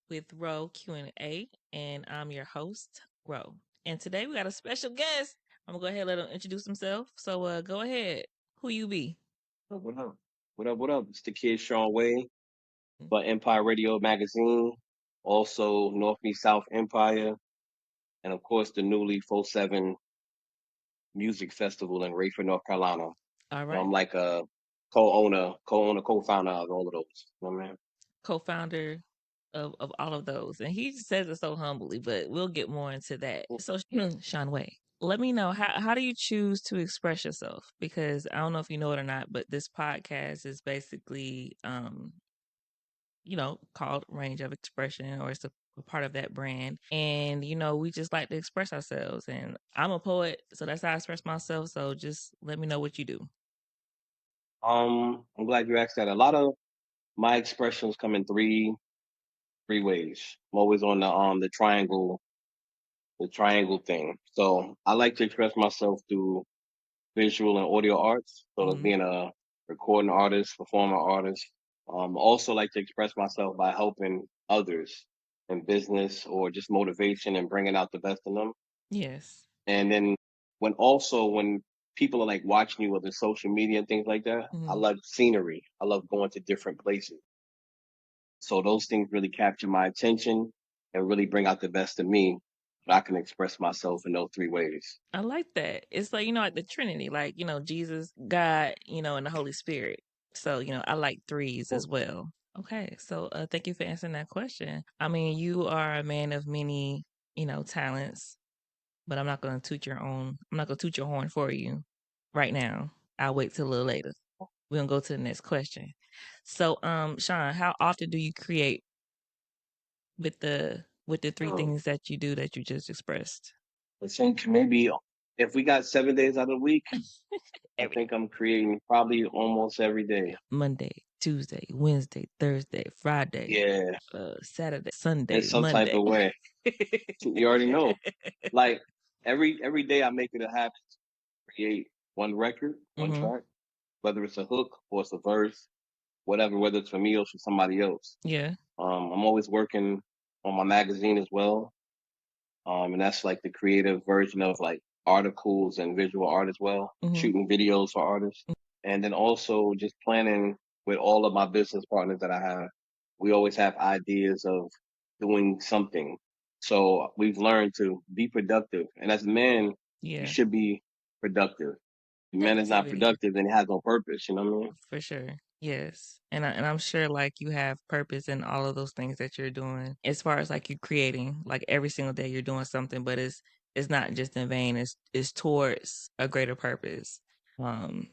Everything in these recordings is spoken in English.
with Roe Q&A, and I'm your host, Roe. And today we got a special guest. I'm gonna go ahead and let him introduce himself. So go ahead. Who you be? What up? What up? What up? It's the kid Shawn Weigh for Empire Radio Magazine, also North East South Empire, and of course the newly 47 Music Festival in Rayford, North Carolina. All So right. I'm like a co-founder of all of those. You know what I mean? Co-founder of all of those. And he says it so humbly, but we'll get more into that. So Shawn Weigh, let me know how do you choose to express yourself? Because I don't know if you know it or not, but this podcast is basically called range of expression, or it's a part of that brand. And, we just like to express ourselves. And I'm a poet, so that's how I express myself. So just let me know what you do. I'm glad you asked that. A lot of my expressions come in three ways. I'm always on the triangle thing. So I like to express myself through visual and audio arts. So as Hmm. being a recording artist, performer artist. Also like to express myself by helping others in business or just motivation and bringing out the best in them. Yes. And then when people are like watching you on the social media and things like that, I Hmm. love scenery. I love going to different places. So those things really capture my attention and really bring out the best of me. But I can express myself in those three ways. I like that. It's like, like the Trinity, like, Jesus, God, and the Holy Spirit. So, I like threes Hmm. as well. Okay. So, thank you for answering that question. I mean, you are a man of many, talents, but I'm not going to toot your horn for you right now. I'll wait till a little later. We're going to go to the next question. So, Shawn, how often do you create with the three things that you do that you just expressed? I think maybe if we got 7 days out of the week, I Every think I'm creating probably almost every day. Monday, Tuesday, Wednesday, Thursday, Friday, Yeah, Saturday, in Sunday, some type Monday. of way. You already know. Like every day I make it a habit to create one record, one Hmm. track, whether it's a hook or it's a verse, whatever, whether it's for me or for somebody else. Yeah. I'm always working on my magazine as well. And that's like the creative version of like articles and visual art as well, Hmm. shooting videos for artists. And then also just planning with all of my business partners that I have. We always have ideas of doing something. So we've learned to be productive. And as a man, you Yeah. should be productive. If a man is not Negativity. productive, then he has no purpose. You know what I mean? For sure. Yes. And I'm sure like you have purpose in all of those things that you're doing. As far as like you creating, like every single day you're doing something, but it's not just in vain. It's towards a greater purpose. Um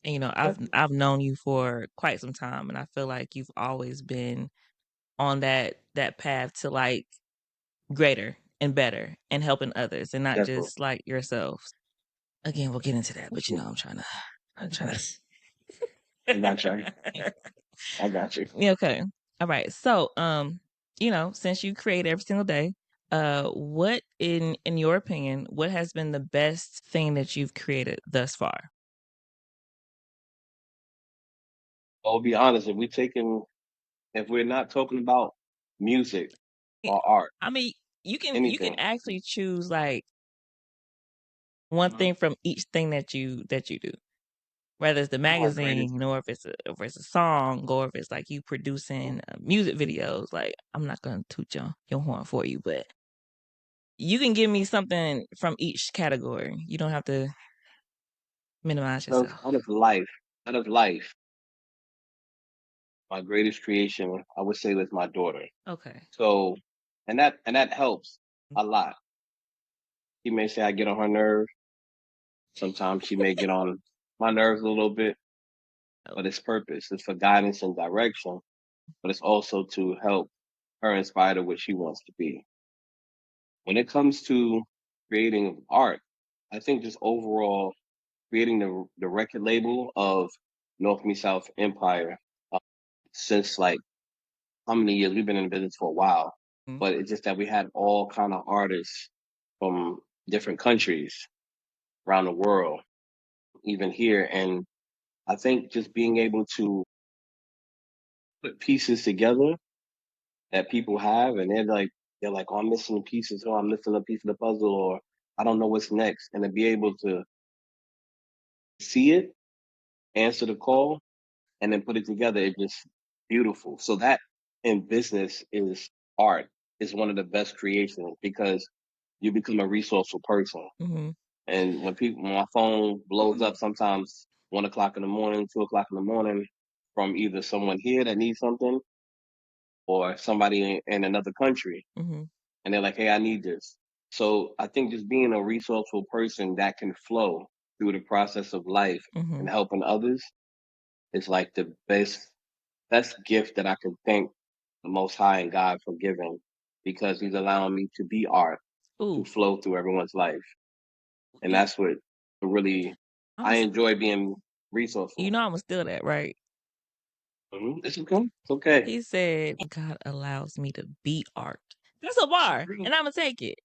and I've known you for quite some time, and I feel like you've always been on that path to like greater and better and helping others and not Definitely. just like yourself. Again, we'll get into that, but I'm trying to I got you. I got you. Yeah, okay. All right. So, since you create every single day, what in your opinion, what has been the best thing that you've created thus far? I'll be honest. If we're not talking about music or art, I mean, you can anything. actually choose like one Mhm. thing from each thing that you do. Whether it's the My greatest. magazine, or if it's a song, or if it's like you producing music videos. Like, I'm not gonna toot your horn for you, but you can give me something from each category. You don't have to minimize Out of yourself. out of life, out of life, my greatest creation, I would say, was my daughter. Okay. So, and that helps a lot. She may say I get on her nerve. Sometimes she may get on my nerves a little bit, Oh, but it's purpose. It's for guidance and direction, but it's also to help her inspire to what she wants to be. When it comes to creating art, I think just overall creating the record label of North Me South Empire uh, since like how many years we've been in business for a while, but it's just that we had all kind of artists from different countries around the world, even here, and I think just being able to put pieces together that people have, and they're like, oh, I'm missing pieces, or I'm missing a piece of the puzzle, or I don't know what's next, and to be able to see it, answer the call, and then put it together, it's just beautiful. So that in business is art. Is one of the best creations because you become a resourceful person. Mhm. And when my phone blows up, sometimes 1 o'clock in the morning, 2 o'clock in the morning, from either someone here that needs something or somebody in another country, Mhm. and they're like, "Hey, I need this." So I think just being a resourceful person that can flow through the process of life and Mhm. helping others is like the best gift that I can thank the Most High and God for giving, because He's allowing me to be art to Ooh. flow through everyone's life, and You that's what really I'ma I enjoy being resourceful. Imma steal that, right? It's okay. It's okay. He said, "God allows me to be art." That's a bar, and Imma take it.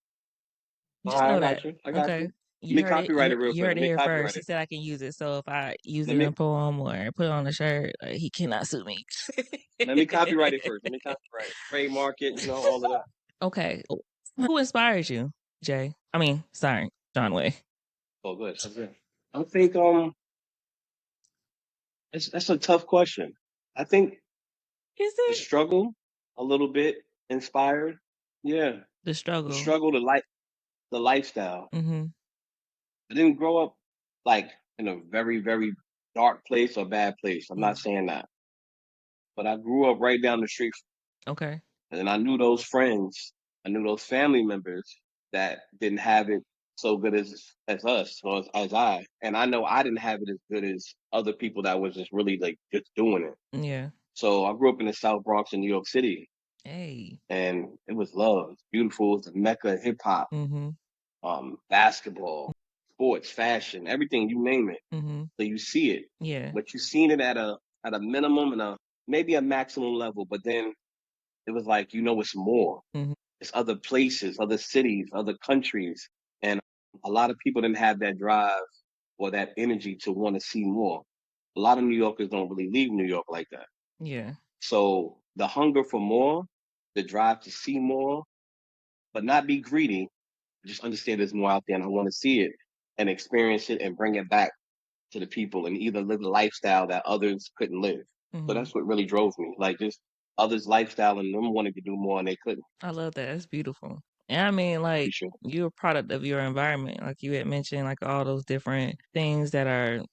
All Just right, I know got that, you. I got okay? you. Let me copyright it real You quick. heard Let it me here first. copyright He it. said I can use it, so if I use Let it in me a poem or put it on a shirt, he cannot sue me. let me copyright it first. Let me copyright it. Trademark it. All of that. Okay. Who inspires you, Jay? I mean, sorry, Shawn Weigh. Oh, good. That's good. I think that's a tough question. I think Is the it? struggle a little bit inspired. Yeah, The the struggle. struggle, the lifestyle. Mhm. I didn't grow up like in a very dark place or bad place. I'm not Mhm. saying that, but I grew up right down the street, Okay. and I knew those friends, I knew those family members that didn't have it so good as us, or as I, and I know I didn't have it as good as other people that was just really like just doing it. Yeah. So I grew up in the South Bronx in New York City, Hey. and it was love. It's beautiful. It's the mecca of hip hop, Mhm. basketball, sports, fashion, everything you name it. Mhm. So you see it, Yeah. but you seen it at a minimum and a maybe a maximum level. But then it was like it's more. Mhm. It's other places, other cities, other countries, and a lot of people didn't have that drive or that energy to want to see more. A lot of New Yorkers don't really leave New York like that. Yeah. So the hunger for more, the drive to see more, but not be greedy, just understand there's more out there and I want to see it and experience it and bring it back to the people and either live the lifestyle that others couldn't live. So Mhm. that's what really drove me. Like just others' lifestyle and them wanting to do more and they couldn't. I love that. That's beautiful. And I mean, like, Appreciate you're a product of your environment. Like you had mentioned, like all those different things that are,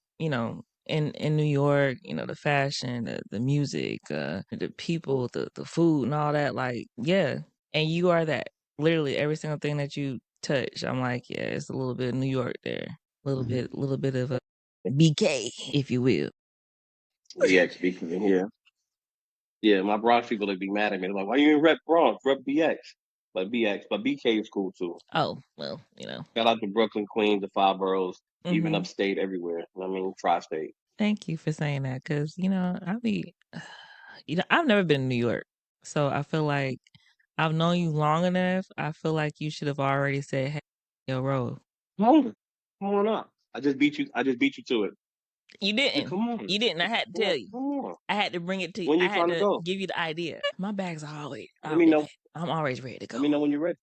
in New York, the fashion, the music, the people, the food and all that. Like, yeah. And you are that. Literally every single thing that you touch, I'm like, yeah, it's a little bit of New York there. Little bit of a BK, if you will. it. BX speaking in here. Yeah, my Bronx people would be mad at me. They're like, why you ain't rep Bronx? Rep BX. But BX, but BK is cool too. Oh, well. Shout out to Brooklyn, Queens, the five boroughs, even Hmm. upstate, everywhere. I mean, tri-state. Thank you for saying that because, I be, I've never been to New York. So I feel like I've known you long enough. I feel like you should have already said, hey, yo, Ro. Come on, come on up. I just beat you. I just beat you to it. You Yeah, didn't. come on. You didn't. I had to Yeah, tell you. come on. I had to bring it to you. When I you had trying to to go? give you the idea. My bags are Let me know. I'm always ready to go. Let me know when you're ready.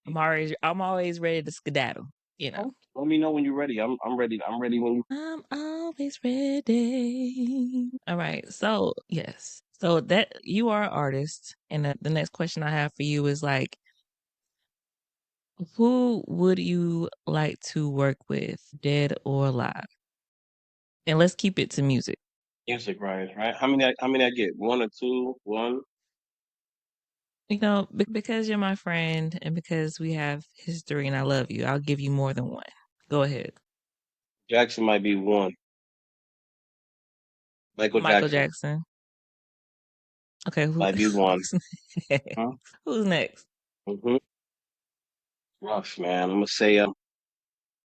I'm always ready to skedaddle, you know. Oh, let me know when you're ready. I'm ready. I'm ready when you. I'm always ready. All right. So, yes. So that you are an artist. And the next question I have for you is like, who would you like to work with, dead or alive? And let's keep it to music. Music, right. How many? How many I get? One or two? One. Because you're my friend and because we have history and I love you, I'll give you more than one. Go ahead. Jackson might be one. Michael Michael Jackson Jackson. Okay, might be one. who's next? Huh? Who's next? Mm-hmm. Rough, man. I'm gonna say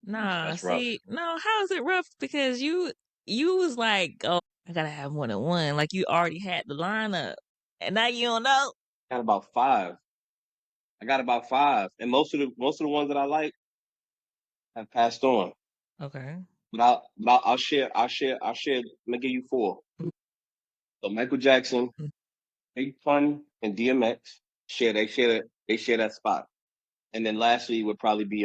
Nah, that's rough. see, no, how is it rough? Because you was like, oh, I gotta have more than one. Like you already had the lineup. And now you don't know. Got about five. I got about five, and most of the ones that I like have passed on. Okay. I'll share. I'm gonna give you four. So Michael Jackson, Mm. Big Pun, and DMX. They share that spot. And then lastly would probably be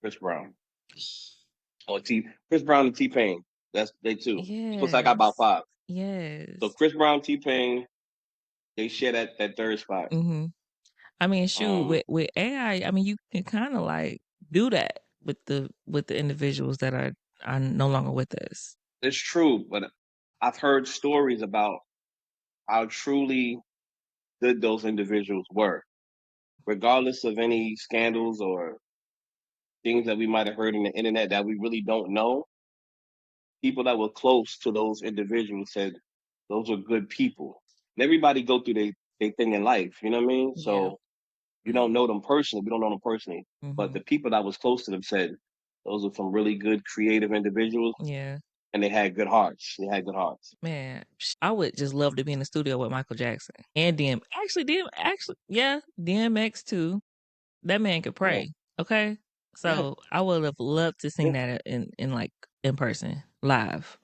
Chris Brown or T Chris Brown and T Pain. That's they two. So it's like I got about Yes. five. So Yes. Chris Brown, T Pain, they share that third spot. Mhm. I mean, shoot, Um, with AI, I mean, you can kind of like do that with the individuals that are no longer with us. it's true, but I've heard stories about how truly good those individuals were, regardless of any scandals or things that we might have heard in the internet that we really don't know. People that were close to those individuals said those are good people. And everybody go through their thing in life, you know what I mean? Yeah. So you don't know them personally. We don't know them personally, but Mhm. the people that was close to them said those are some really good creative individuals, Yeah. and they had good hearts. They had good hearts. Man, I would just love to be in the studio with Michael Jackson and yeah, DMX too. That man could Yeah, pray. Okay, yeah. so I would have loved to sing Yeah. that in like in person, live.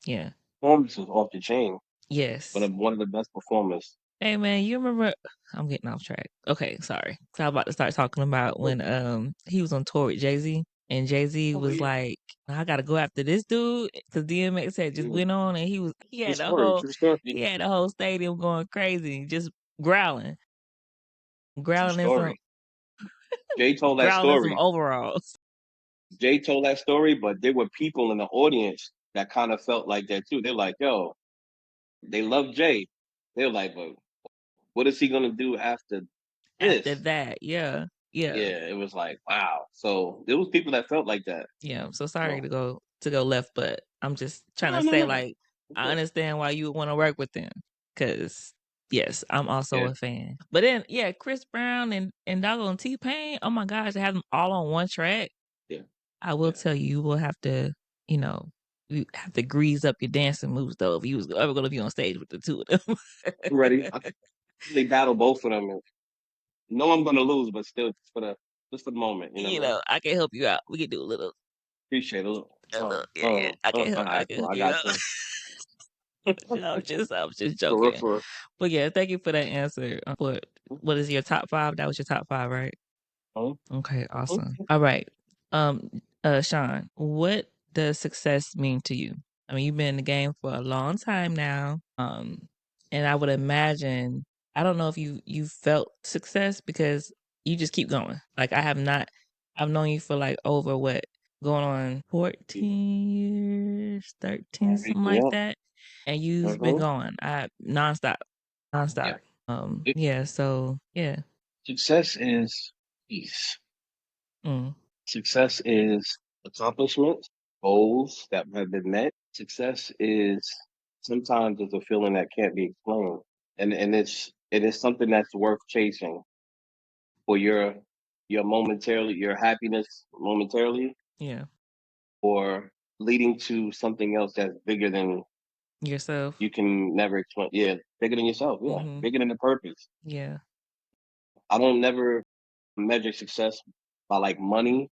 Yeah. Performance was off the chain, but Yes. one of the best performers. Hey man, you remember? I'm getting off track. Okay, sorry. So I'm about to start talking about Oh, when he was on tour with Jay Z, and Jay Z oh was yeah, like, "I gotta go after this dude," because DMX had just yeah. went on, and True story. True story. he had the whole stadium going crazy, just growling, True growling in some story. Jay told that growling in some story. overalls. Jay told that story, but there were people in the audience that kind of felt like that too. They're like, "Yo, they love Jay." They're like, "But what is he gonna do after After this?" that, yeah, yeah. Yeah, it was like, wow. So there was people that felt like that. Yeah, I'm so sorry No, to go left, but I'm just trying to no, no, say no. like Of I course. understand why you would want to work with them because yes, I'm also Yeah. a fan. But then yeah, Chris Brown and doggone T Pain, oh my gosh, to have them all on one track. Yeah. I will Yeah. tell you, you will have to, you know, you have to grease up your dancing moves though if you was ever going to be on stage with the two of them. I'm ready. I really battle both of them. And know I'm gonna lose, but still just for the moment, you know You what I mean? know, I can help you out. We can do Appreciate it. a little, yeah, yeah. All I right, can cool. help I you got out. you. I'm just For real, joking. for But yeah, thank you for that answer. What is your top five? That was your top five, right? real. Okay, Mhm. awesome. All right. Um, Sean, what does success mean to you? I mean, you've been in the game for a long time now. And I would imagine I don't know if you felt success because you just keep going. Like I have not I've known you for like over what going on 14 years, 13, something like Yeah. that. And you've been Hmm. going. I nonstop. Yeah. Nonstop. It- Yeah, so yeah. Success is peace. Mm, Success is accomplishment, goals that have been met. Success is sometimes it's a feeling that can't be explained, and it is something that's worth chasing for your momentarily your happiness momentarily, yeah. or leading to something else that's bigger than Yourself. you can never explain. Yeah, bigger than yourself. Yeah, Mhm. bigger than the purpose. Yeah. I don't never measure success by like money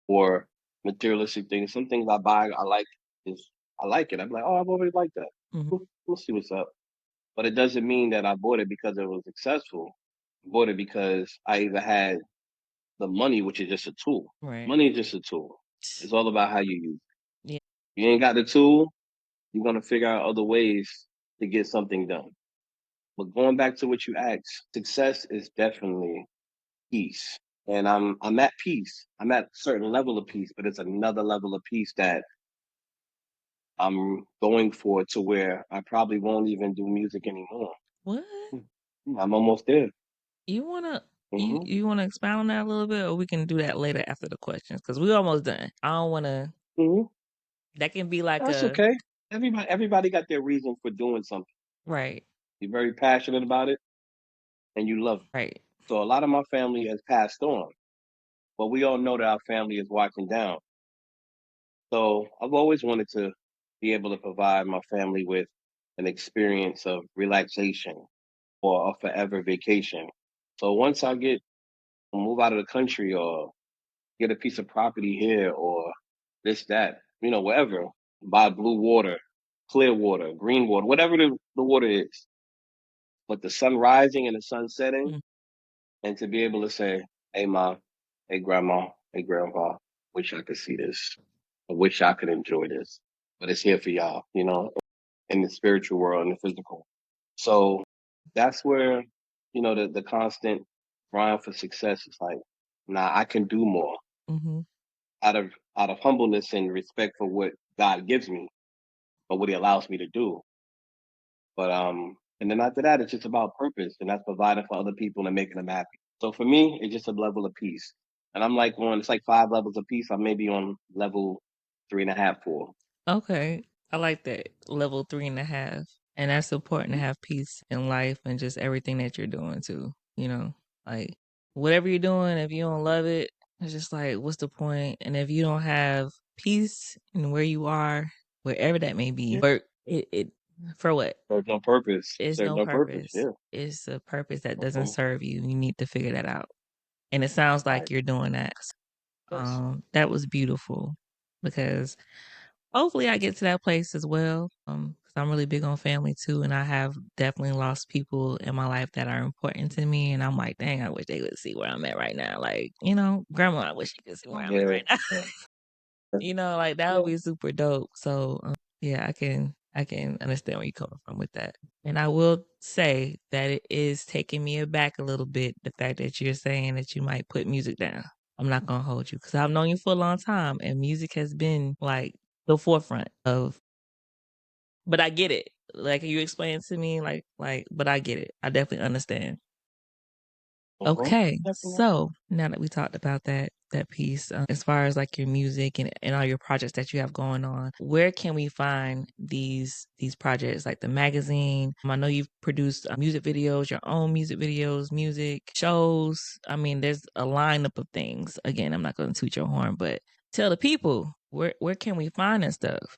or materialistic things. Some things I buy, I like it. I'm like, oh, I've always liked that. Mhm. We'll see what's up. But it doesn't mean that I bought it because it was successful. I bought it because I either had the money, which is just a tool. Right. Money is just a tool. It's all about how you use it. Yeah. You ain't got the tool, you're gonna figure out other ways to get something done. But going back to what you asked, success is definitely peace. And I'm at peace. I'm at a certain level of peace, but it's another level of peace that I'm going for to where I probably won't even do music anymore. What? I'm almost there. You wanna Hmm. you wanna expound on that a little bit, or we can do that later after the questions because we almost done. I don't wanna. Hmm. That can be like That's a okay. Everybody got their reason for doing something. right, You're very passionate about it and you love it. right. So a lot of my family has passed on, but we all know that our family is watching down. So I've always wanted to be able to provide my family with an experience of relaxation or a forever vacation. So once I get move out of the country or get a piece of property here or this, that, wherever, buy blue water, clear water, green water, whatever the water is. but the sun rising and the sun setting, Mm, and to be able to say, "Hey, mom, hey, grandma, hey, grandpa, wish I could see this. I wish I could enjoy this, but it's here for y'all, in the spiritual world and the physical." So that's where, the constant grind for success is like, nah, I can do more mhm. out of humbleness and respect for what God gives me, but what He allows me to do. But and then after that, it's just about purpose, and that's providing for other people and making them happy. So for me, it's just a level of peace, and I'm like it's like 5 levels of peace. I'm maybe on level three and a half, 4. Okay. I like that. Level 3.5. And that's important to Mhm. have peace in life and just everything that you're doing too. Like whatever you're doing, if you don't love it, it's just like, what's the point? And if you don't have peace in where you are, wherever that may be, Yeah. work it for what? Serve no purpose. It's Serve no no purpose. purpose. Yeah. It's a purpose that doesn't Mhm. serve you. You need to figure that out. And it sounds like Right. you're doing that. Yes. That was beautiful because hopefully I get to that place as well. 'Cause I'm really big on family too, and I have definitely lost people in my life that are important to me. And I'm like, dang, I wish they would see where I'm at right now. Like, grandma, I wish you could see where I'm at Yeah. right now. Yeah. Like that would Yeah. be super dope. So yeah, I can understand where you're coming from with that. And I will say that it is taking me aback a little bit the fact that you're saying that you might put music down. I'm not gonna hold you because I've known you for a long time, and music has been like the forefront of. But I get it. Like you explained to me, but I get it. I definitely understand. Mhm. Okay, Definitely. so now that we talked about that piece, as far as like your music and all your projects that you have going on, where can we find these projects? Like the magazine. I know you've produced music videos, your own music videos, music shows. I mean, there's a lineup of things. Again, I'm not going to toot your horn, but tell the people where can we find that stuff?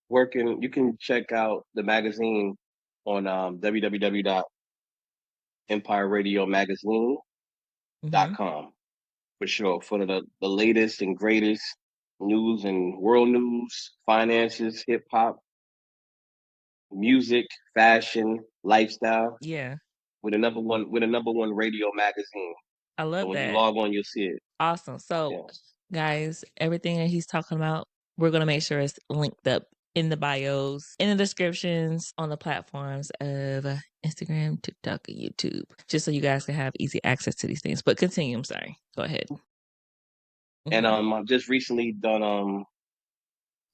Working. You can check out the magazine on www.empireradiomagazine.com Mm-hmm. for sure. For the latest and greatest news and world news, finances, hip hop, music, fashion, lifestyle. Yeah, With a number one radio magazine. I So love when you that. log on, you'll see it. Awesome. So, Yeah. guys, everything that he's talking about, we're going to make sure it's linked up in the bios, in the descriptions, on the platforms of Instagram, TikTok, and YouTube, just so you guys can have easy access to these things. But continue. I'm sorry. Go ahead. And Hmm. I've just recently done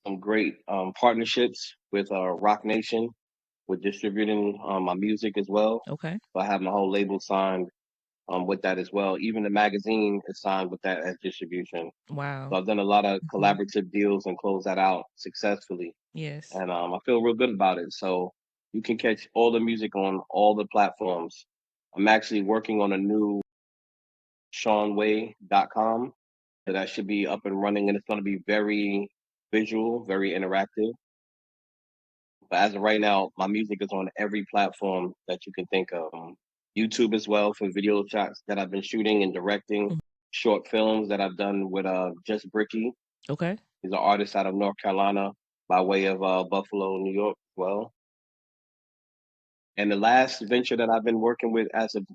some great partnerships with Rock Nation with distributing my music as well. Okay. So I have my whole label signed with that as well. Even the magazine is signed with that as distribution. So Wow. I've done a lot of Hmm. collaborative deals and closed that out successfully. Yes. And I feel real good about it. So you can catch all the music on all the platforms. I'm actually working on a new ShawnWeigh.com. So that should be up and running, and it's going to be very visual, very interactive. But as of right now, my music is on every platform that you can think of. YouTube as well for video shots that I've been shooting and directing, Mhm. short films that I've done with Just Bricky. Okay. He's an artist out of North Carolina by way of Buffalo, New York as well. And the last venture that I've been working with as of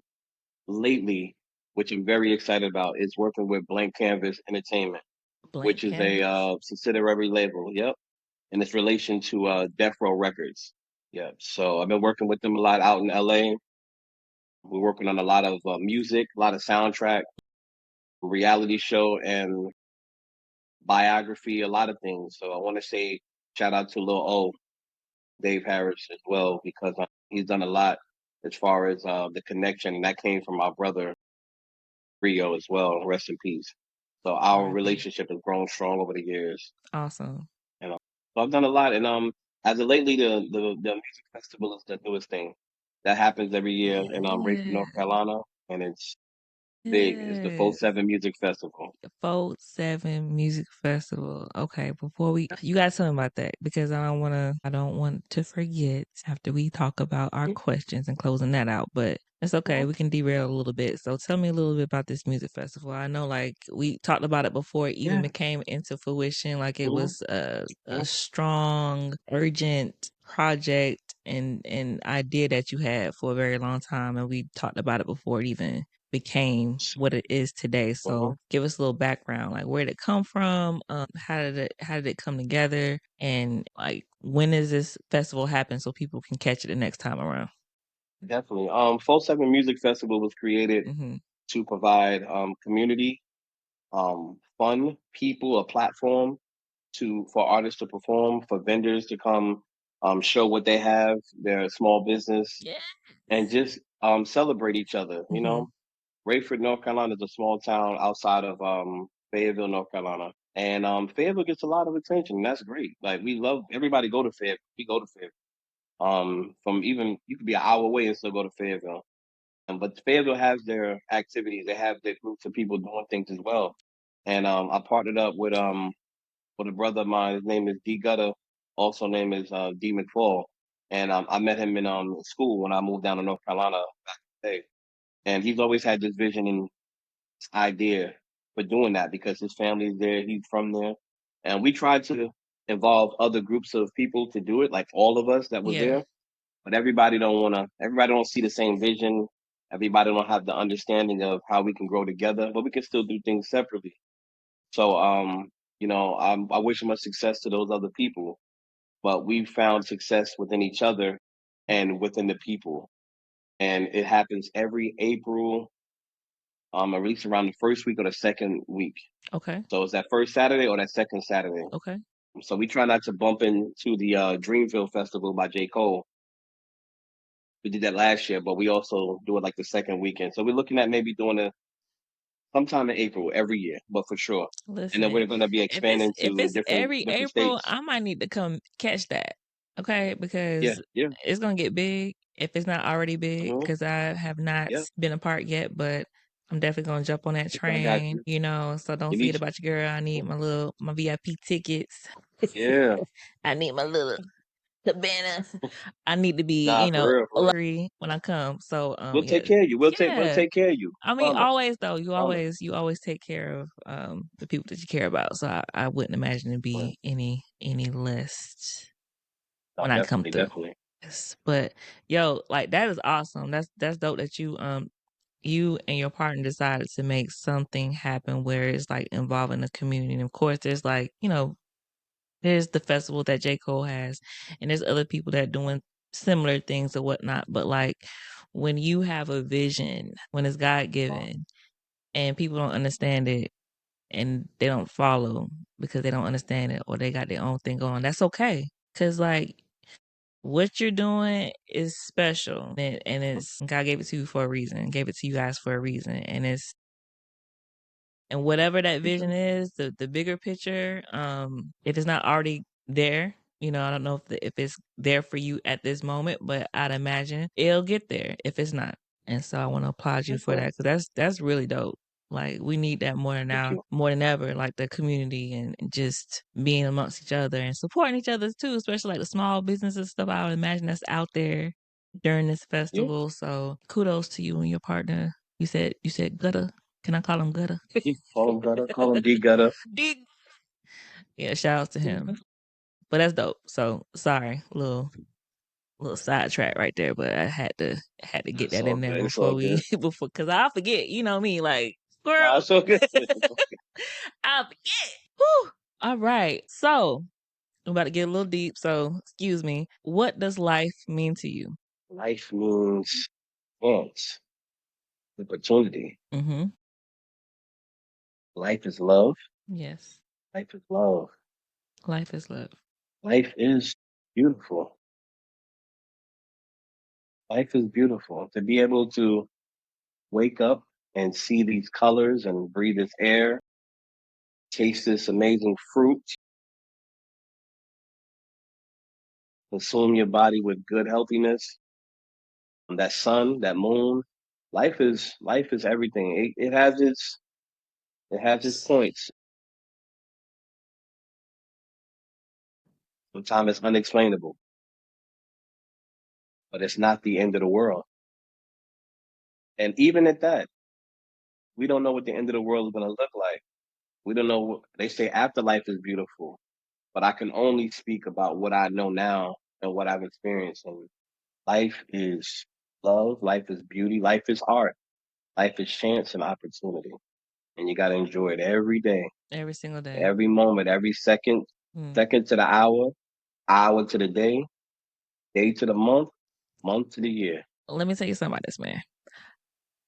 lately, which I'm very excited about, is working with Blank Canvas Entertainment, Blank which is a canvas. subsidiary label. Yep, and it's relation to Death Row Records. Yeah, so I've been working with them a lot out in LA. We're working on a lot of music, a lot of soundtrack, reality show, and biography, a lot of things. So I want to say shout out to Lil O, Dave Harris as well, because he's done a lot as far as the connection, and that came from our brother Rio as well. Rest in peace. So our R.I.P. relationship has grown strong over the years. Awesome. You know, so I've done a lot, and as of lately, the music festival is the newest thing that happens every year in Rayford, Yeah. North Carolina, and it's big. It's the Yeah. 4-7 Music Festival. 4-7 Music Festival. Okay, before you guys tell me about that because I don't want to forget after we talk about our questions and closing that out. But it's okay, Mhm. we can derail a little bit. So tell me a little bit about this music festival. I know like we talked about it before it even Yeah. became into fruition, like it Mhm. was a Mhm. strong, urgent project and idea that you had for a very long time, and we talked about it before it even became what it is today. Uh-huh. So give us a little background, like where did it come from? How did it come together? And like when does this festival happen so people can catch it the next time around? Definitely. Full Seven Music Festival was created Hmm. to provide community, fun, people, a platform to for artists to perform, for vendors to come show what they have, their small business, Yeah. and just celebrate each other. You Hmm. know, Rayford, North Carolina is a small town outside of Fayetteville, North Carolina. And Fayetteville gets a lot of attention. And that's great. Like we love everybody go to Fayetteville. We go to Fayetteville. From even you could be an hour away and still go to Fayetteville. But Fayetteville has their activities. They have their groups of people doing things as well. And I partnered up with a brother of mine. His name is D Gutter. Also name is D McFall. And I met him in school when I moved down to North Carolina back in the day. And he's always had this vision and this idea for doing that because his family is there. He's from there. And we tried to involve other groups of people to do it, like all of us that was Yeah. there, but everybody don't see the same vision. Everybody don't have the understanding of how we can grow together, but we can still do things separately. So I wish much success to those other people, but we found success within each other and within the people. And it happens every April, at least around the first week or the second week. Okay. So it's that first Saturday or that second Saturday. Okay. So we try not to bump into the Dreamville Festival by J. Cole. We did that last year, but we also do it like the second weekend. So we're looking at maybe doing it sometime in April every year, but for sure. And then Listen, we're going to be expanding if to it's different every different April, states. I might need to come catch that. Okay, Yeah, because yeah, it's gonna get big if it's not already big. hmm Because I have not yeah. been a part yet, but I'm definitely gonna jump on that I got train. you. So don't You forget need about your girl. I need my VIP tickets. yeah. I need my little cabana. I need to be, Nah, for real, for real. luxury when I come. So We'll yeah, take care of you. We'll yeah. take care of you. I mean, Promise. always though, Promise. you always take care of the people that you care about. So I wouldn't imagine it Yeah. be any less Nah, when I come definitely, through. definitely. Yes. But yo, like that is awesome. That's dope that you and your partner decided to make something happen where it's like involving the community. And of course there's like, there's the festival that J. Cole has and there's other people that doing similar things or whatnot. But like when you have a vision, when it's God given and people don't understand it and they don't follow because they don't understand it or they got their own thing going. That's okay. Cause like what you're doing is special and it's God gave it to you for a reason, gave it to you guys for a reason. And whatever that vision is, the bigger picture, it is not already there. I don't know if it's there for you at this moment, but I'd imagine it'll get there if it's not. And so I want to applaud you for that Okay. because that's really dope. Like we need that more Thank now, you. more than ever. Like the community and just being amongst each other and supporting each other too, especially like the small businesses stuff. I would imagine that's out there during this Yeah. festival. So kudos to you and your partner. You said Gutter. Can I call him Gutter? Yeah. Call him gutter. Call him D gutter. Dig. Yeah, shout out to him. But that's dope. So sorry, little sidetrack right there, but I had to get It's that all in there good. It's all before good. we before because I forget. You know me, like Nah, squirrel. it's all good. It's all good. I forget. Whew. All right. So I'm about to get a little deep. So excuse me. What does life mean to you? Life means chance, opportunity. Mm-hmm. Life is love. Yes. Life is love. Life is love. Life is beautiful. Life is beautiful. To be able to wake up and see these colors and breathe this air, taste this amazing fruit, consume your body with good healthiness, that sun, that moon. Life is everything. It has its points. Sometimes it's unexplainable, but it's not the end of the world. And even at that, we don't know what the end of the world is going to look like. We don't know. They say afterlife is beautiful, but I can only speak about what I know now and what I've experienced. And life is love, life is beauty, life is art, life is chance and opportunity. And you got to enjoy it every day, Every single day. every moment, every second, Mm. second to the hour, hour to the day, day to the month, month to the year. Let me tell you something about this man.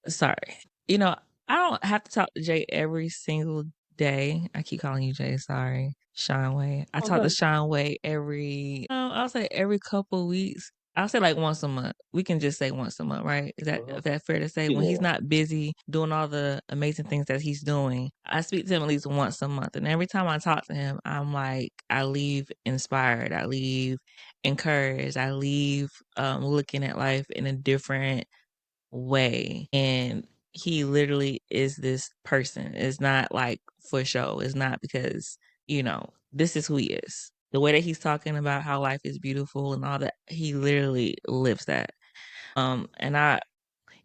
Sorry. You know, I don't have to talk to Jay every single day. I keep calling you Jay, sorry. Shawn Weigh. I Oh, talk to good. Shawn Weigh I'll say every couple of weeks. I'll say like once a month. We can just say once a month, right? Mhm. Is that fair to say? When he's Yeah. not busy doing all the amazing things that he's doing, I speak to him at least once a month. And every time I talk to him, I'm like, I leave inspired. I leave encouraged. I leave looking at life in a different way. And he literally is this person. It's not like for show. It's not because, this is who he is. The way that he's talking about how life is beautiful and all that, he literally lives that. And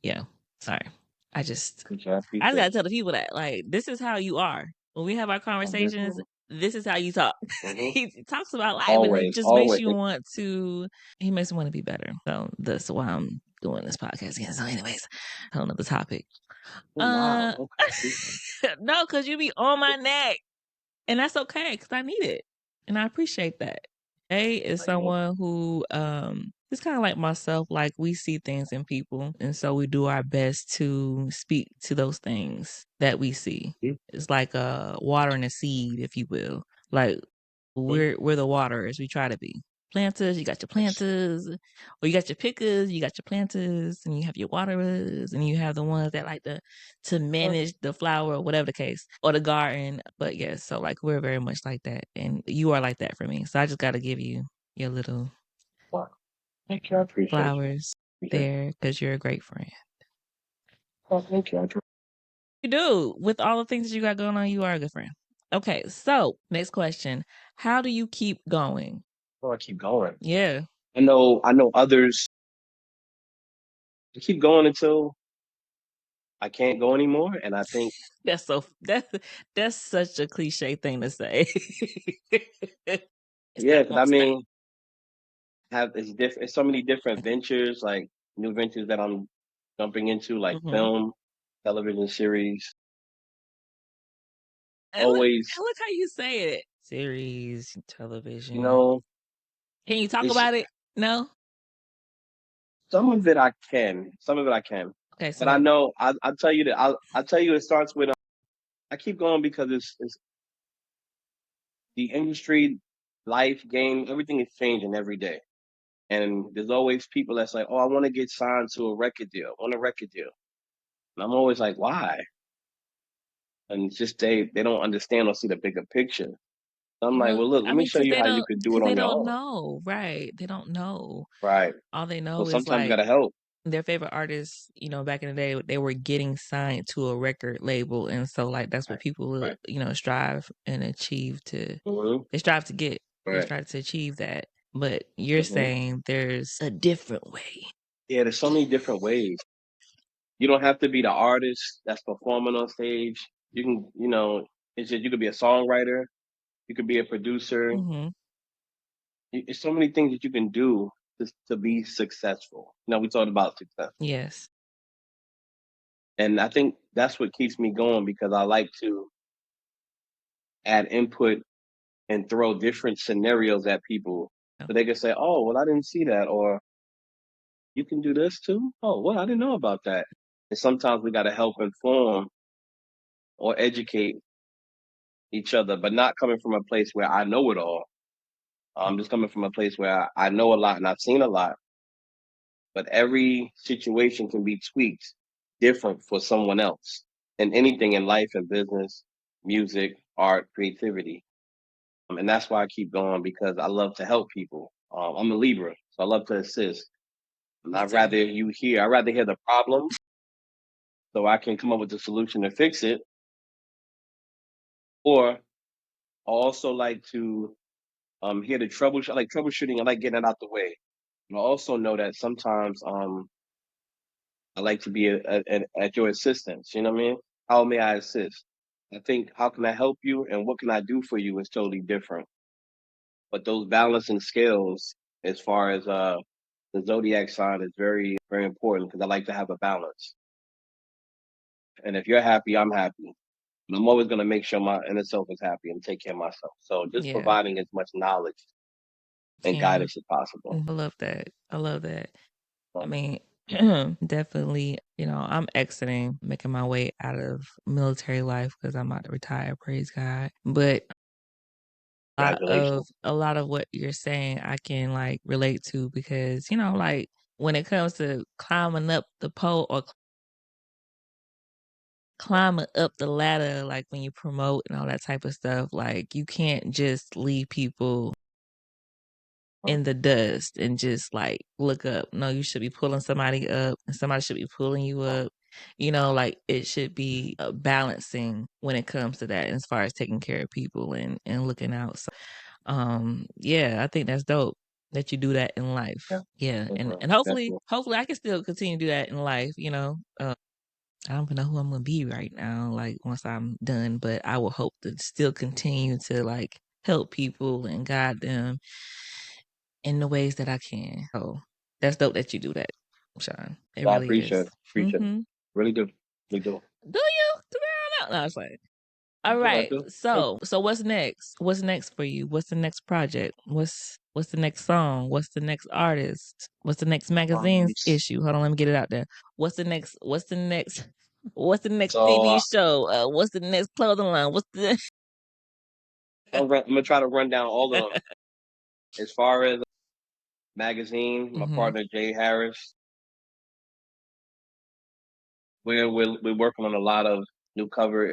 yeah, sorry. I just Appreciate, I I just appreciate gotta tell the people that like this is how you are. When we have our it. conversations, Definitely. this is how you talk. Hmm. He talks about life and it Always, just makes always. you want to he makes me want to be better. So that's why I'm doing this podcast again. So anyways, whole nother topic. Oh, Uh wow. Okay. no, because you be on my neck. And that's okay because I need it. And I appreciate that. A is Like, well, someone who is kind of like myself, like we see things in people and so we do our best to speak to those things that we see. mhm, It's like watering a seed, if you will. Like mhm. we're the waterers, we try to be. Planters, you got your Yes. planters, or you got your pickers, you got your planters, and you have your waterers, and you have the ones that like to Uh, manage the flower or whatever the case, or the garden. But yes, so like we're very much like that, and you are like that for me. So I just got to give you your little wow. Thank you. I appreciate you. flowers Appreciate there because you're a great friend. you. Oh, thank you. You do with all the things that you got going on. You are a good friend. Okay, so next question: how do you keep going? Oh, I keep going. Yeah, I know others. I keep going until I can't go anymore. And I think, that's such a cliche thing to say. It's yeah, that because I won't stop. mean, have it's different. It's so many different ventures, like new ventures that I'm jumping into, like Mhm. film, television series. I Always, look how you say it. Series, you television. know, Can you talk it's about it? No? some of it I can, some of it I can, Okay, but so I what? know I'll tell you that I'll tell you it starts with. I keep going because it's the industry, life, game, everything is changing every day. And there's always people that's like, oh, I want to get signed to a record deal. I want a record deal. And I'm always like, why? And it's just they don't understand or see the bigger picture. So I'm like, Well, well, look, I let me mean, show you how you could do it because they on your don't own. know, right? They don't know. Right. All they So know is sometimes you like gotta help. their favorite artists, back in the day, they were getting signed to a record label, and so like that's what Right. people, Right. strive and achieve to. Hmm. They strive to get. They Right. strive to achieve that. But you're Hmm. saying there's a different way. Yeah, there's so many different ways. You don't have to be the artist that's performing on stage. You can, it's just you could be a songwriter. You could be a producer. Hmm. It's so many things that you can do to be successful. We talked about success. Yes. And I think that's what keeps me going because I like to add input and throw different scenarios at people Yeah. so they can say, oh, well, I didn't see that. Or you can do this too. Oh, well, I didn't know about that. And sometimes we got to help inform or educate each other, but not coming from a place where I know it all. I'm just coming from a place where I know a lot and I've seen a lot, but every situation can be tweaked different for someone else. And anything in life and business, music, art, creativity. And that's why I keep going because I love to help people. I'm a Libra, so I love to assist. And Me too. I'd rather hear the problem so I can come up with a solution to fix it. Or I also like to hear the troubleshoot. I like troubleshooting. I like getting it out the way. And I also know that sometimes I like to be at your assistance. You know what I mean? How may I assist? I think how can I help you and what can I do for you is totally different. But those balancing scales as far as the zodiac sign is very very important because I like to have a balance. And if you're happy, I'm happy. And I'm always going to make sure my inner self is happy and take care of myself. So just Yeah, providing as much knowledge and can. guidance as possible. I love that. I love that. I So, mean, definitely, I'm exiting, making my way out of military life because I'm about to retire, praise God. But congratulations. a lot of what you're saying I can like relate to because, like when it comes to climbing up the pole or climbing up the ladder, like when you promote and all that type of stuff, like you can't just leave people in the dust and just like look up. No, you should be pulling somebody up and somebody should be pulling you up. Like it should be balancing when it comes to that as far as taking care of people and looking out. So yeah, I think that's dope that you do that in life. Yeah, Yeah. And definitely. and hopefully Definitely. hopefully I can still continue to do that in life. I don't even know who I'm gonna be right now, like once I'm done, but I will hope to still continue to like help people and guide them in the ways that I can. So that's dope that you do that, Sean. It I really appreciate is. it. Appreciate it. Mm-hmm. Really do. Really do. Do you? Girl, no, I was like, all Yeah, I right. do. Thank So what's next? What's next for you? What's the next project? What's the next song? What's the next artist? What's the next you. magazine's issue? Hold on, let me get it out there. What's the next? What's the next So TV show? What's the next clothing line? What's the? I'm gonna try to run down all of them. As far as magazine, my Mm-hmm. partner Jay Harris, we're working on a lot of new cover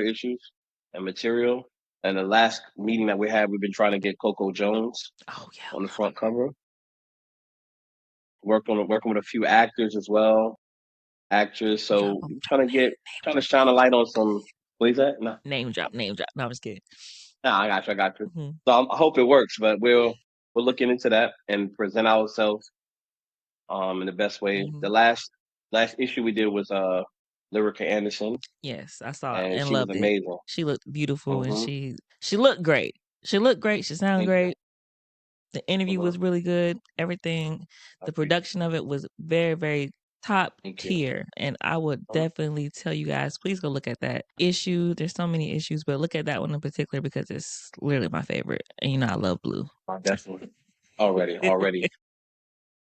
issues and material. And the last meeting that we had, we've been trying to get Coco Jones Oh yeah, on the love front cover. Working with a few actors as well, actors. her. Drop So them. Drop trying to shine a light on some. What is that? No, name drop. Name drop. No, I'm just kidding. no, I got you. Mm-hmm. So I hope it works, but we're looking into that and present ourselves in the best way. Mm-hmm. The last issue we did was Lyrica Anderson, Yes, I saw it and and she was loved it. amazing. She looked beautiful and Hmm. she looked great. She looked great. She sounded Thank you. great. The interview Hmm. was really good. Everything, I the appreciate production of it was very, very top it. Thank you. tier. And I would Mhm. definitely tell you guys, please go look at that issue. There's so many issues, but look at that one in particular because it's literally my favorite. And I love blue. Definitely. Already.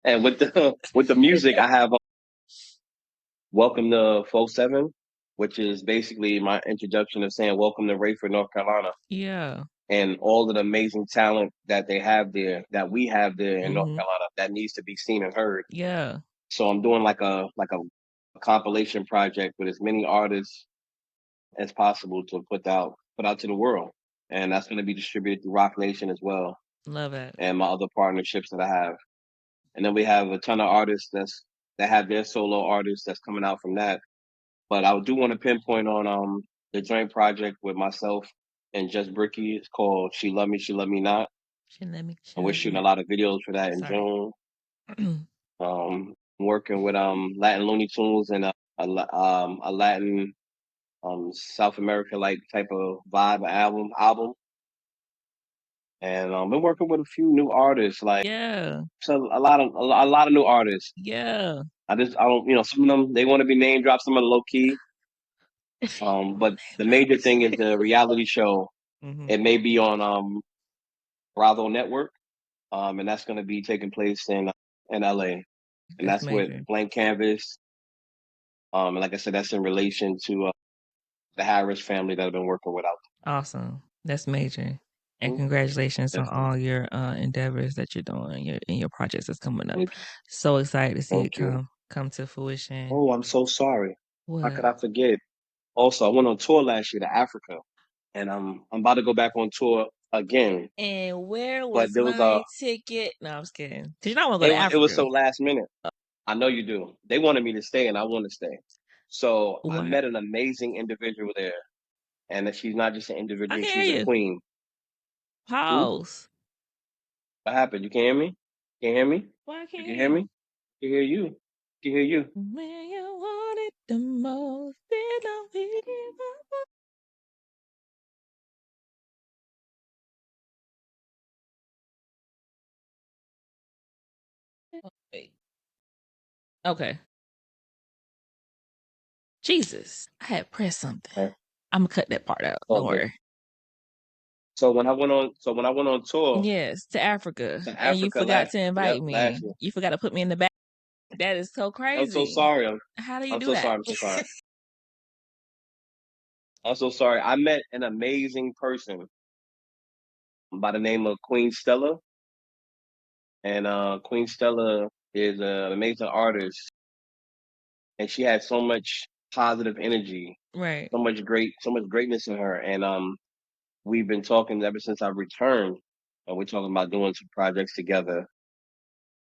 And with the with the music, I have Welcome to 47, which is basically my introduction of saying welcome to Rayford, North Carolina, Yeah. and all of the amazing talent that they have there, that we have there in North Hmm. Carolina, that needs to be seen and heard. Yeah. So I'm doing like a compilation project with as many artists as possible to put out to the world, and that's going to be distributed through Rock Nation as well, Love it. and my other partnerships that I have. And then we have a ton of artists that have their solo artists that's coming out from that. But I do want to pinpoint on the joint project with myself and Just Bricky. It's called She Love Me, She Love Me Not. She let me. She And we're let shooting me. a lot of videos for that in Sorry. June. Working with Latin Looney Tunes and a Latin South America like type of vibe album. And been working with a few new artists, like Yeah. so a lot of new artists. Yeah. I don't some of them they want to be name dropped, some of the low key. But the major thing is the reality show. Hmm. It may be on Bravo Network, and that's going to be taking place in LA, and That's that's with major. Blank Canvas. And like I said, that's in relation to the Harris family that I've been working with out Awesome. That's major. there. And congratulations on Definitely. all your endeavors that you're doing, your projects that's coming up. Thank you. So excited to see it Thank you. come to fruition. Oh, I'm so sorry. How could What? I forget? Also, I went on tour last year to Africa, and I'm about to go back on tour again. And where But was there was my ticket? No, I'm just kidding. Did you not want to go to it was Africa? so last minute. I know you do. They wanted me to stay, and I want to stay. So I What? met an amazing individual there, and that she's not just an I individual; can she's a hear you. queen. Hmm? Pause. What happened? You can't hear me? Can't hear me? Why I You can't can hear hear you? me? I can hear you. I can hear you. When you want it the most, it don't be Okay. Jesus, I had pressed something. Okay? Imma cut that part out, All don't good. worry. So when I went on tour Yes, to Africa, to and you Africa forgot last to yep, invite last me. year. You forgot to put me in the back. That is so I'm so crazy. sorry. How do you I'm do so that? sorry. I'm so sorry. I'm so sorry. I met an amazing person by the name of Queen Stella, and Queen Stella is an amazing artist, and she had so much positive energy, Right. so much greatness in her, and we've been talking ever since I've returned, and we're talking about doing some projects together.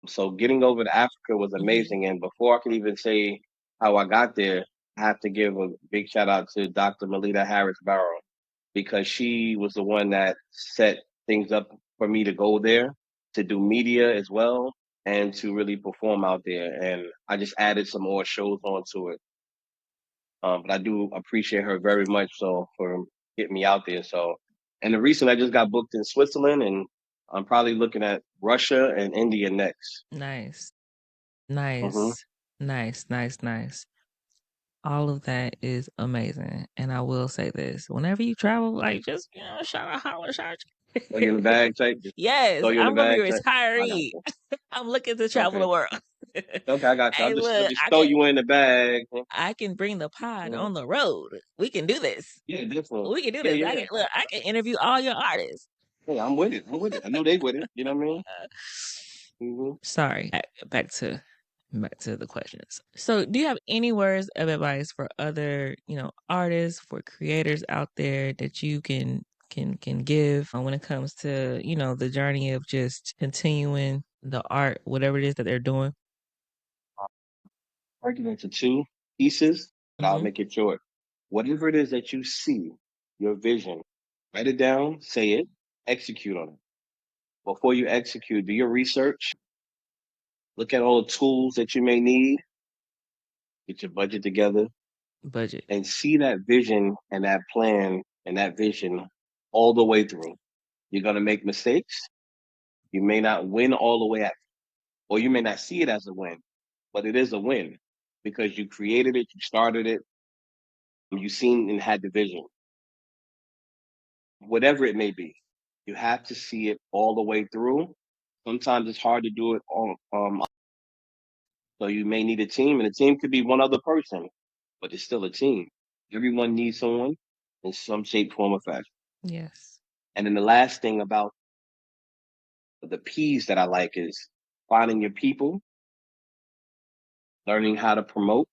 So getting over to Africa was Mhm. amazing, and before I could even say how I got there, I have to give a big shout out to Dr. Melita Harris Barrow because she was the one that set things up for me to go there to do media as well and to really perform out there. And I just added some more shows onto it. But I do appreciate her very much so for getting me out there. So, and the recent I just got booked in Switzerland, and I'm probably looking at Russia and India next. Nice. Hmm. Nice. Nice, nice, nice. All of that is amazing, and I will say this: whenever you travel, like, just, shout out, holler, shout Throw you in the bag type. Just Yes, throw you in the I'm gonna be bag a type. I got retiree. you. I'm looking to travel Okay. the world. Okay, I got you. Hey, I'll look, just throw you in the bag. I can bring the pod Yeah, on the road. We can do this. yeah, definitely. We can do Yeah, this. yeah. I can interview all your artists. Hey, I'm with it. I'm with it. I know they with it. You know what I mean? Uh, Hmm. Sorry, back to the questions. So, do you have any words of advice for other, artists, for creators out there that you can give when it comes to, the journey of just continuing the art, whatever it is that they're doing? Break it into two pieces, but I'll Hmm. make it short. Whatever it is that you see, your vision, write it down, say it, execute on it. Before you execute, do your research, look at all the tools that you may need, get your budget together, Budget. and see that vision and that plan and that vision all the way through. You're going to make mistakes. You may not win all the way at, or you may not see it as a win, but it is a win because you created it, you started it, you seen and had the vision. Whatever it may be, you have to see it all the way through. Sometimes it's hard to do it on, so you may need a team, and a team could be one other person, but it's still a team. Everyone needs someone in some shape, form, or fashion. Yes. And then the last thing about the P's that I like is finding your people, learning how to promote,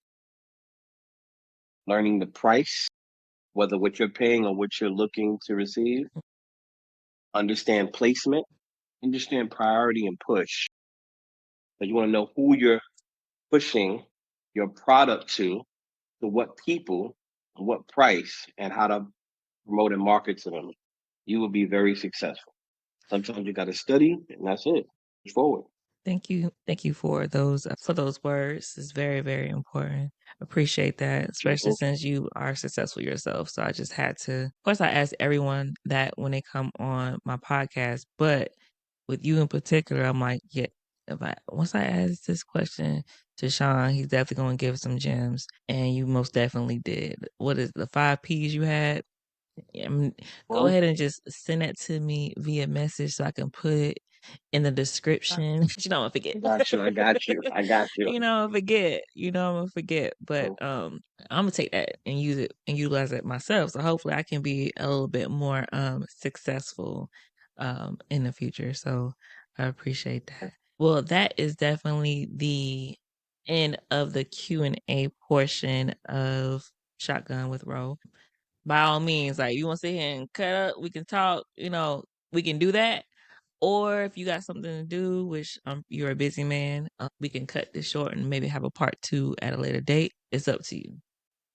learning the price, whether what you're paying or what you're looking to receive, understand placement, understand priority and push. So you want to know who you're pushing your product to what people, what price, and how to promote and market to them. You will be very successful. Sometimes you got to study, and that's it. Push forward. Thank you. Thank you for those words. It's very, very important. Appreciate that, Most especially welcome. since you are successful yourself. So I just had to, of course, I ask everyone that when they come on my podcast, but with you in particular, I'm like, yeah, if I once I ask this question to Shawn, he's definitely gonna give some gems. And you most definitely did. What is the 5 P's you had? Go Well, ahead and just send that to me via message so I can put it in the description. You know I'm gonna forget. I got you. I got you. I got you. I'm gonna forget. I'm gonna forget. But Mhm. I'm gonna take that and use it and utilize it myself. So hopefully I can be a little bit more successful in the future. So I appreciate that. Well, that is definitely the end of the Q&A portion of Shotgun with Ro. By all means, like, you want to sit here and cut up, we can talk, we can do that. Or if you got something to do, which you're a busy man, we can cut this short and maybe have a part 2 at a later date. It's up to you.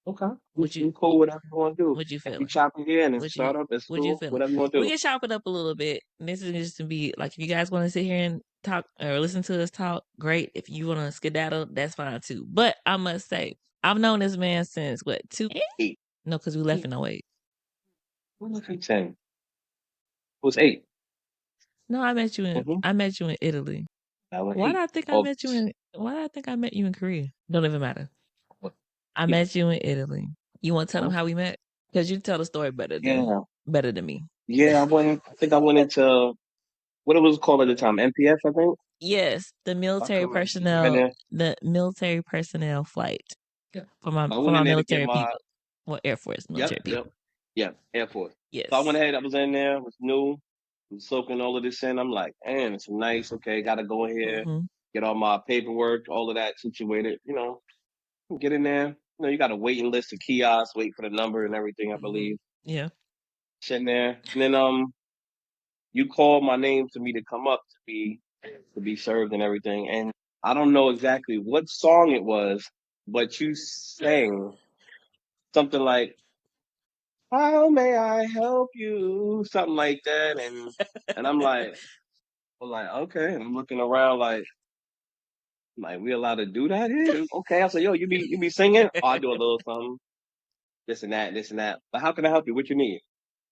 Okay. What you You cool, whatever you want to do. what you If we feeling? chop again and What you start up, it's what you cool. feeling? Whatever you want to We do. can chop it up a little bit. This is just to be like, if you guys want to sit here and talk or listen to us talk, great. If you want to skedaddle, that's fine too. But I must say, I've known this man since what, 2? 8. No, because we left 8. in 08. What was he 10? It was 8. No, Mm-hmm. I met you in Italy. I would hate all this. Why did I think I met you in Korea? Don't even matter. But, I you met you in Italy. You wanna tell them know, how we met? Because you tell the story yeah, better than me. yeah. I think I went into what it was called at the time, MPF. I think. Yes, I come in, come in there. the military personnel flight I for went in my there to get military my. people. Well, Air Force Yep, military yep, people. yep. Air Force. So I went Yes. ahead. I was in there. Was new. Was soaking all of this in. I'm like, man, it's nice. Okay, got to go in here, Mhm. get all my paperwork, all of that situated. Get in there. You got a waiting list of kiosks, wait for the number and everything. I Mhm. believe Yeah. sitting there, and then you called my name to me to come up to be served and everything. And I don't know exactly what song it was, but you sang something like "How may I help you?" something like that, and I'm like, okay, and I'm looking around like we allowed to do that here? Okay, I said, yo, you be singing? Oh, I do a little something, this and that. But how can I help you? What you need?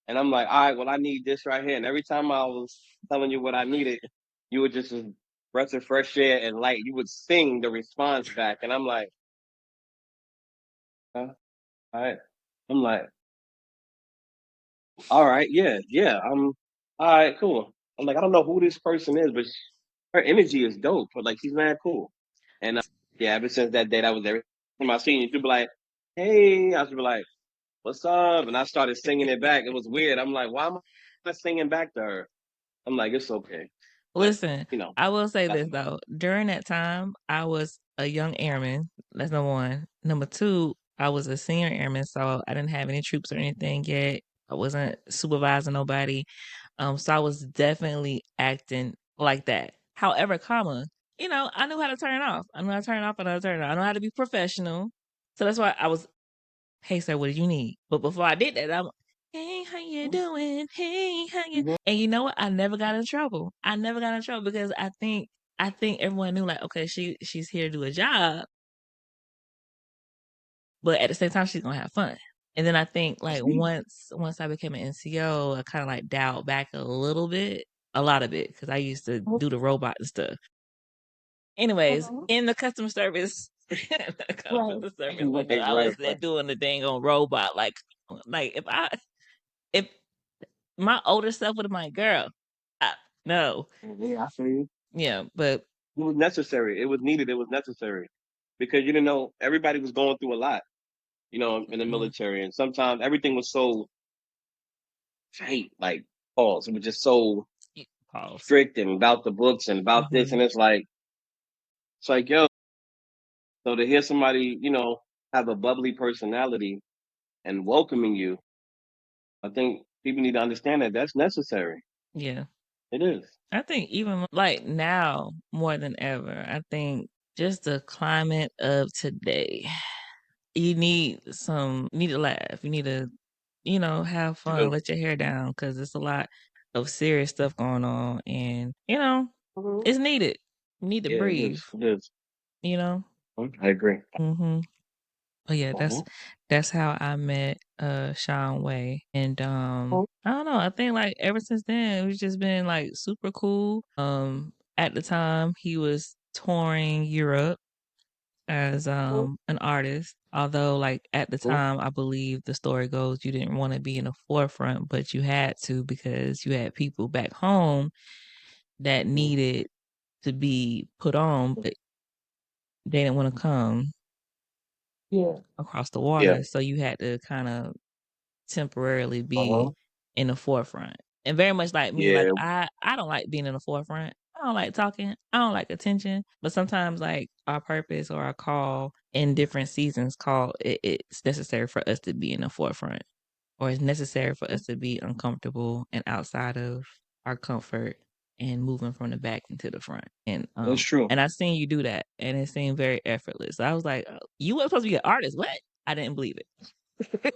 And I'm like, all right, well, I need this right here. And every time I was telling you what I needed, you would just breath of fresh air and light. You would sing the response back, and I'm like, all right. I'm like, all right, yeah, yeah. I'm all right, cool. I'm like, I don't know who this person is, but her energy is dope. But like, she's mad cool. And yeah, ever since that day, that was every time I seen you, she'd be like, hey, I should be like, what's up? And I started singing it back. It was weird. I'm like, why am I singing back to her? I'm like, it's okay. But, Listen, you know, I will say that's this though. During that time, I was a young airman. That's number one. Number two, I was a senior airman, so I didn't have any troops or anything yet. I wasn't supervising nobody. So I was definitely acting like that. However, I knew how to turn off. I knew how to turn off and how to turn on. I know how to be professional. So that's why I was, hey sir, what do you need? But before I did that, I'm, hey, how you doing? Hey, how you? Mhm. And you know what? I never got in trouble. I never got in trouble because I think everyone knew like, okay, she's here to do a job, but at the same time, she's gonna have fun. And then I think That's like me. once I became an NCO, I kind of like dialed back a little bit, a lot of it, because I used to do the robot and stuff. Anyways, Mhm. in the customer service, the Right. customer service window, Right, I right, was there right. doing the dang on robot. Like if my older self would have been like, girl, no, Yeah, I feel you. yeah, but It was necessary. It was needed. It was necessary because you didn't know everybody was going through a lot, in the mm, military, and sometimes everything was so tight, like pause. It was just so pause. strict and about the books and about this, and Hmm. it's like, yo. So to hear somebody, have a bubbly personality and welcoming you, I think people need to understand that that's necessary. Yeah, It is. I think even like now more than ever, I think just the climate of today, you need to laugh, you need to have You fun, do. let your hair down because it's a lot of serious stuff going on, and Mhm. it's needed. You need to Yeah, it breathe. is. It is. You know. I agree. Hmm. But yeah, Mhm. that's how I met Shawn Weigh. And I don't know, I think like ever since then we've just been like super cool. At the time he was touring Europe as an artist. Although like at the Mhm. time I believe the story goes you didn't want to be in the forefront, but you had to because you had people back home that Mhm. needed to be put on, but they didn't want to come Yeah. across the Yeah. water. So you had to kind of temporarily Uh-huh. be in the forefront. And very much like me, like Yeah. I don't like being in the forefront. I don't like talking. I don't like attention. But sometimes like our purpose or our call in different seasons it's necessary for us to be in the forefront. Or it's necessary for us to be uncomfortable and outside of our comfort and moving from the back into the front. That's true. And I seen you do that and it seemed very effortless. So I was like, oh, you weren't supposed to be an artist. What? I didn't believe it.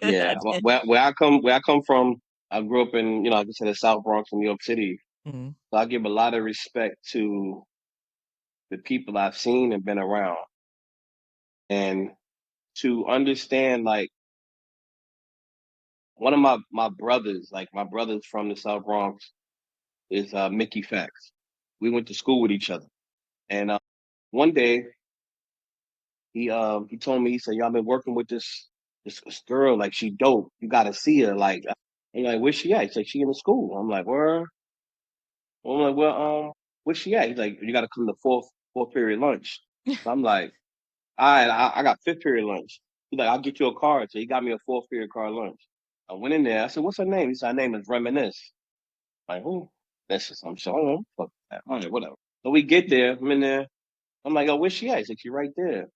Yeah. I didn't. Where I come from, I grew up in, like I said, the South Bronx in New York City. Mm, So I give a lot of respect to the people I've seen and been around. And to understand, like, one of my brothers, like my brothers from the South Bronx, is Mickey Fax. We went to school with each other. And one day he told me, he said, "Y'all been working with this girl, like she dope. You gotta see her." Like, I'm like, "Where's she at?" He's like, "She in the school." I'm like, "Where?" I'm like, "Well, where's she at?" He's like, "You gotta come to fourth period lunch." So I'm like, "All right, I got fifth period lunch." He's like, "I'll get you a card." So he got me a fourth period card lunch. I went in there. I said, "What's her name?" He said, "Her name is Reminisce." Like, who? That's just I'm sure. Fuck that. All right, whatever. So we get there. I'm in there. I'm like, "Oh, where's she at?" He's like, "She right there."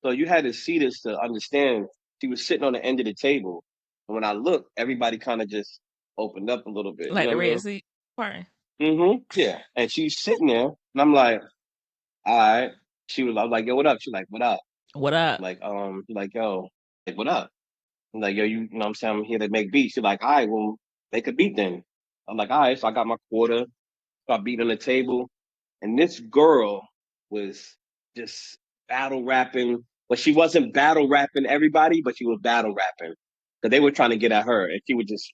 So you had to see this to understand. She was sitting on the end of the table, and when I looked, everybody kind of just opened up a little bit. You Like know the what I Red mean? Sea part. Yeah. And she's sitting there, and I'm like, "All right." I was like, "Yo, what up?" She's like, "What up?" What up? Like, she's like, "Yo, like, what up?" I'm like, "Yo, you know what I'm saying? I'm here to make beats." She's like, "All right, well, make a beat then." I'm like, "All right." So I got my quarter, start beating on the table. And this girl was just battle rapping, but she wasn't battle rapping everybody, but she was battle rapping because they were trying to get at her, and she was just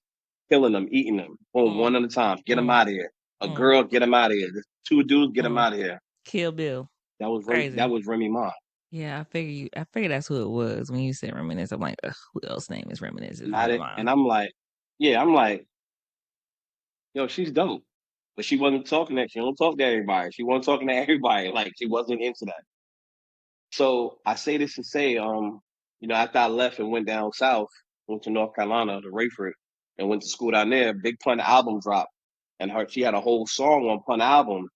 killing them, eating them, boom, Mm, one at a time. Get them mm, out of here. A mm, girl, get them out of here. There's two dudes, get them mm. out of here. Kill Bill. That Crazy. was Remy Ma. Yeah, I figured that's who it was when you said Reminisce. I'm like, ugh, who else name is Reminisce? It's Got Remy it. Ma. And I'm like, yeah, I'm like, yo, she's dope. But she wasn't talking that. She don't talk to everybody. She wasn't talking to everybody. Like she wasn't into that. So I say this to say, after I left and went down south, went to North Carolina to Rayford, and went to school down there, Big Pun album dropped, and she had a whole song on Pun album,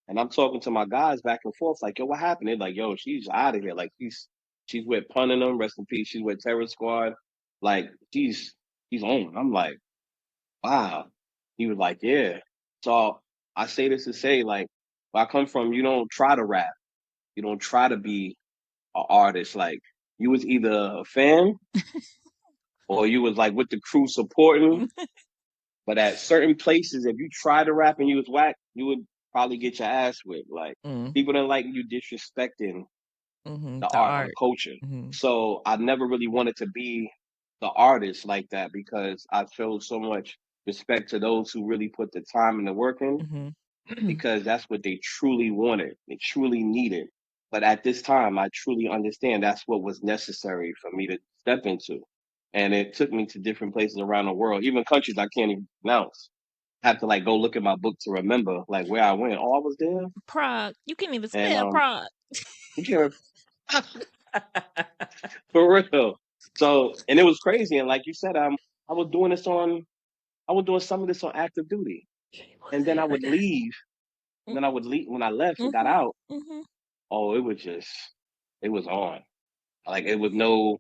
and I'm talking to my guys back and forth, like, "Yo, what happened?" They're like, "Yo, she's out of here. Like, she's with Pun and them, rest in peace. She's with Terror Squad. Like, she's on." I'm like, "Wow." He was like, "Yeah." So I say this to say, like, where I come from, you don't try to rap, you don't try to be an artist. Like you was either a fan or you was like with the crew supporting. But at certain places, if you try to rap and you was whack, you would probably get your ass whipped. Like Mm, people don't like you disrespecting the the art or the art. culture. Mm-hmm. So I never really wanted to be the artist like that because I showed so much respect to those who really put the time and the work in Mm-hmm. because that's what they truly wanted. They truly needed. But at this time, I truly understand that's what was necessary for me to step into. And it took me to different places around the world, even countries I can't even pronounce. I have to like go look at my book to remember like where I went. Oh, I was there. Prague. You can't even And spell Prague. you can't for real. So and it was crazy. And like you said, I was doing this on I was doing some of this on active duty. Was And then I it? would leave. And then I would leave when I left and got Mm-hmm. out. Mm-hmm. Oh, it was on. Like it was no,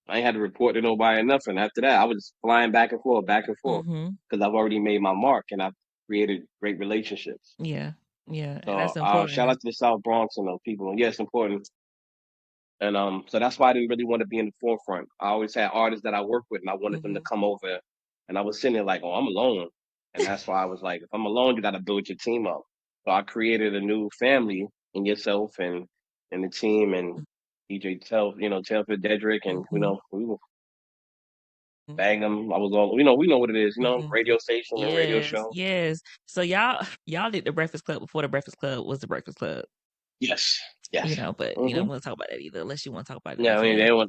I ain't had to report to nobody or nothing. After that, I was just flying back and forth, Mm-hmm. because I've already made my mark and I've created great relationships. Yeah. Yeah. And So that's shout important. out to the South Bronx and those people. And yes, important. And so that's why I didn't really want to be in the forefront. I always had artists that I worked with, and I wanted them to Mm-hmm. come over. And I was sitting there like, oh, I'm alone. And that's why I was like, if I'm alone, you got to build your team up. So I created a new family in yourself and the team and DJ Telford Dedrick, and Mm-hmm. we were bang them. I was all, we know what it is, Mm-hmm. radio station and radio Yes. show. Yes. So y'all did the Breakfast Club before the Breakfast Club was the Breakfast Club. Yes, yes. But Hmm. we'll talk about that either, unless you want to talk about it Yeah, in I mean, here.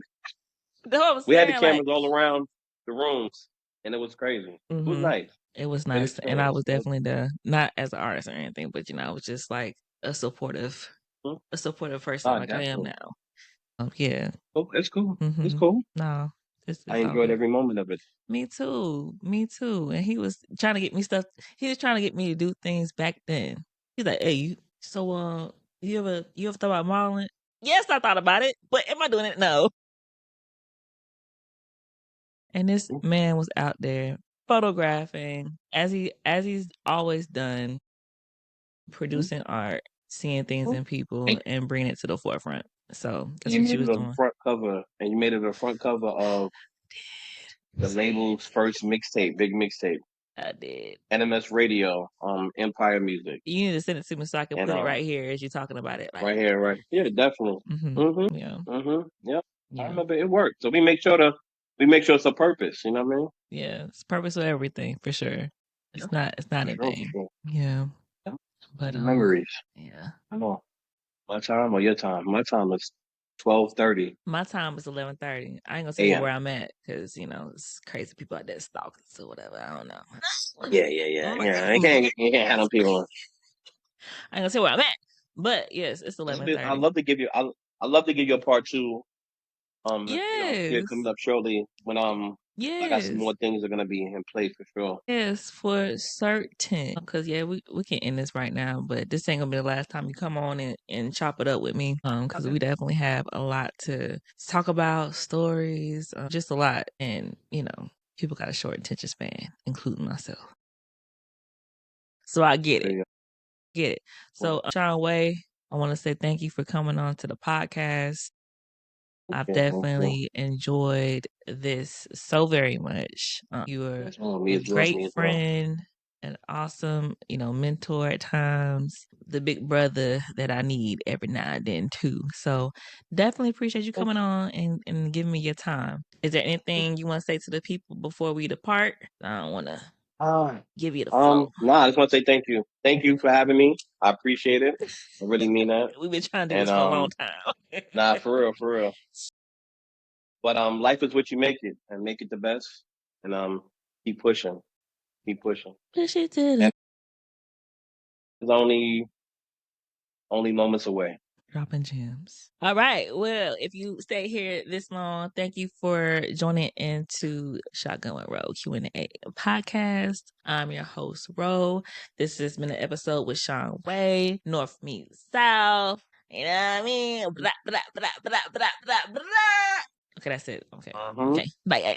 That's what I'm we had the saying. Like, cameras all around the rooms, and it was crazy. It was hmm nice, it was good nice, and I experience. was definitely the not as an artist or anything, but I was just like Mhm. a supportive person, Ah, like I am definitely. now. Yeah. Oh, it's cool. It's Mm-hmm. cool. No, I it's all enjoyed good. every moment of it. Me too. Me too. And he was trying to get me stuff. He was trying to get me to do things back then. He's like, "Hey, you ever thought about modeling?" Yes, I thought about it, but am I doing it? No. And this Mhm. man was out there photographing as he's always done, producing art, seeing things Mhm. in people, And and bringing it to the forefront. So that's you what she made was it a doing. front cover, and you made it a front cover of the label's first mixtape, big mixtape, I did. NMS Radio, Empire Music, You need to send it to me so I can and put it right here as you're talking about it. Like, right here, right, yeah, definitely. mm-hmm. Mhm, Yeah, yep. I yeah, remember it worked. So we make sure it's a purpose. You know what I mean? yeah. It's purpose of everything for sure. Yep, It's not for in sure, for vain. sure. Yeah, Yep. but Memories. yeah. I know. My time or your time? My time is 12:30 My time is 11:30. I ain't gonna tell you a.m. where I'm at because it's crazy people out there stalking us or whatever. I don't know. Yeah, yeah, yeah, yeah. You can't have them people. I ain't gonna say where I'm at, but yes, it's I'd 11:30. love to give you. I'd love to give you a part two. Here Yes, coming up shortly when I got some yes, more things that are gonna be in place for sure. yes, for certain. Cause yeah, we can end this right now, but this ain't gonna be the last time you come on and chop it up with me. Cause Okay. we definitely have a lot to talk about, stories, just a lot, and people got a short attention span, including myself. So I get it. There you Get it. go. So, Shawn Weigh, I want to say thank you for coming on to the podcast. I've Yeah, thank you. definitely enjoyed this so very much. You are Yes, me a as well. great Me as well. friend, an awesome, mentor at times, the big brother that I need every now and then too. So definitely appreciate you Thank coming on and giving me your time. Is there you. anything you want to say to the people before we depart? I don't want to Uh, give you the flow. no, I just want to say thank you. Thank you for having me. I appreciate it. I really mean that. We've been trying to do And this for a long time. nah, for real, for real. But life is what you make it, and make it the best. And keep pushing, keep pushing. Push it to And the it's only moments away. dropping gems. All right. Well, if you stay here this long, thank you for joining into Shotgun with Roe Q&A podcast. I'm your host, Roe. This has been an episode with Shawn Weigh, North meets South. You know what I mean? Blah, blah, blah, blah, blah, blah, blah. Okay, that's it. Okay. Hmm. Okay. Bye.